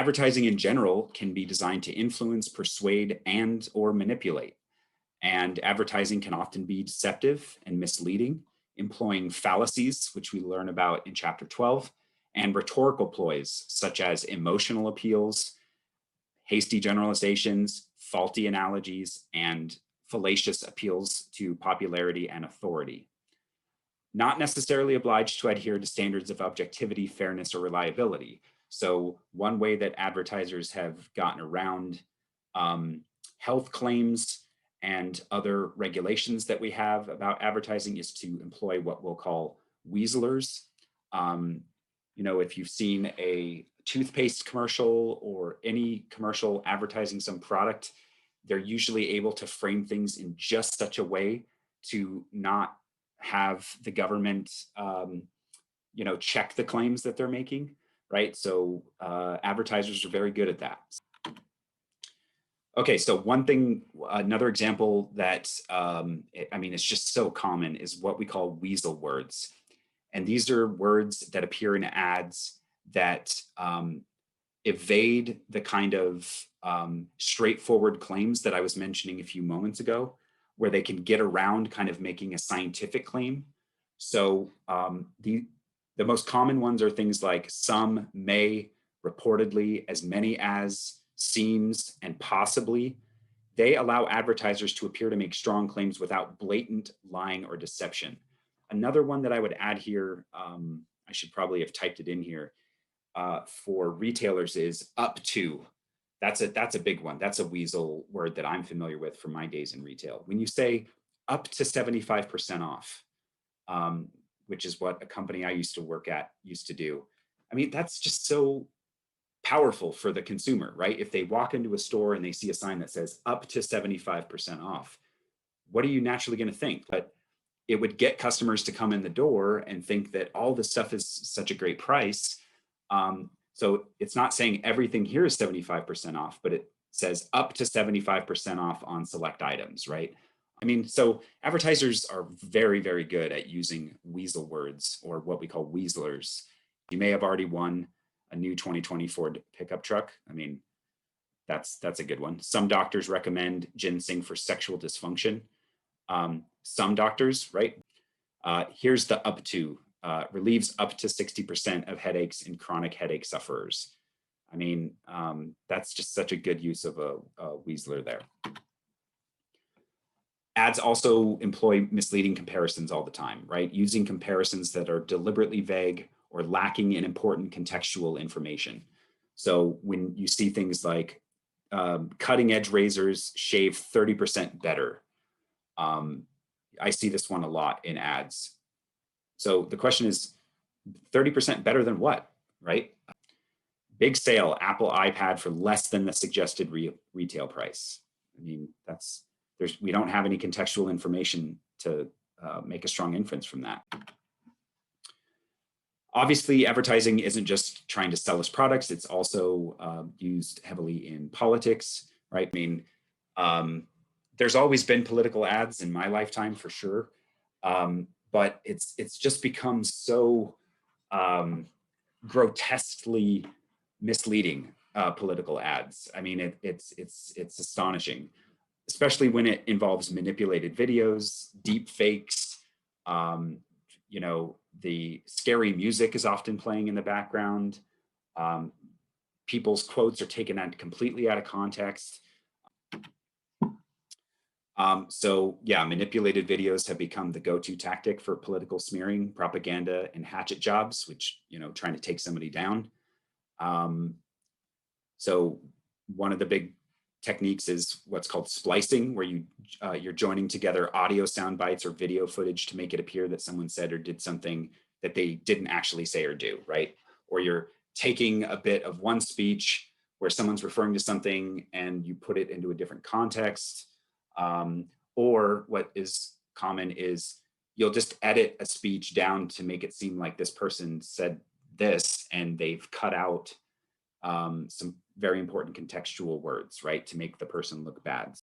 advertising in general can be designed to influence, persuade, and or manipulate. And advertising can often be deceptive and misleading, employing fallacies, which we learn about in chapter 12, and rhetorical ploys such as emotional appeals, hasty generalizations, faulty analogies, and fallacious appeals to popularity and authority. Not necessarily obliged to adhere to standards of objectivity, fairness, or reliability. So one way that advertisers have gotten around health claims and other regulations that we have about advertising is to employ what we'll call Weaslers. If you've seen a toothpaste commercial or any commercial advertising some product, they're usually able to frame things in just such a way to not have the government, check the claims that they're making, right? So advertisers are very good at that. Okay, so another example that, it's just so common is what we call weasel words. And these are words that appear in ads that evade the kind of straightforward claims that I was mentioning a few moments ago, where they can get around kind of making a scientific claim. So the most common ones are things like some, may, reportedly, as many as, seems, and possibly. They allow advertisers to appear to make strong claims without blatant lying or deception. Another one that I would add here, I should probably have typed it in here, for retailers is up to. That's a big one. That's a weasel word that I'm familiar with from my days in retail. When you say up to 75% off, which is what a company I used to work at used to do. I mean, that's just so powerful for the consumer, right? If they walk into a store and they see a sign that says up to 75% off, what are you naturally going to think? But it would get customers to come in the door and think that all this stuff is such a great price. So it's not saying everything here is 75% off, but it says up to 75% off on select items, right? So advertisers are very, very good at using weasel words, or what we call Weaslers. You may have already won a new 2020 Ford pickup truck. That's a good one. Some doctors recommend ginseng for sexual dysfunction. Some doctors, right? Here's the up to, relieves up to 60% of headaches in chronic headache sufferers. That's just such a good use of a Weasler there. Ads also employ misleading comparisons all the time, right? Using comparisons that are deliberately vague or lacking in important contextual information. So when you see things like cutting edge razors shave 30% better, I see this one a lot in ads. So the question is, 30% better than what, right? Big sale, Apple iPad for less than the suggested retail price. We don't have any contextual information to make a strong inference from that. Obviously, advertising isn't just trying to sell us products. It's also used heavily in politics, right? There's always been political ads in my lifetime for sure. But it's just become so grotesquely misleading, political ads. It's astonishing, especially when it involves manipulated videos, deep fakes. The scary music is often playing in the background. People's quotes are taken completely out of context. Manipulated videos have become the go-to tactic for political smearing, propaganda, and hatchet jobs, which, trying to take somebody down. So one of the big techniques is what's called splicing, where you're joining together audio sound bites or video footage to make it appear that someone said or did something that they didn't actually say or do, right? Or you're taking a bit of one speech where someone's referring to something and you put it into a different context. Or what is common is you'll just edit a speech down to make it seem like this person said this, and they've cut out some very important contextual words, right, to make the person look bad.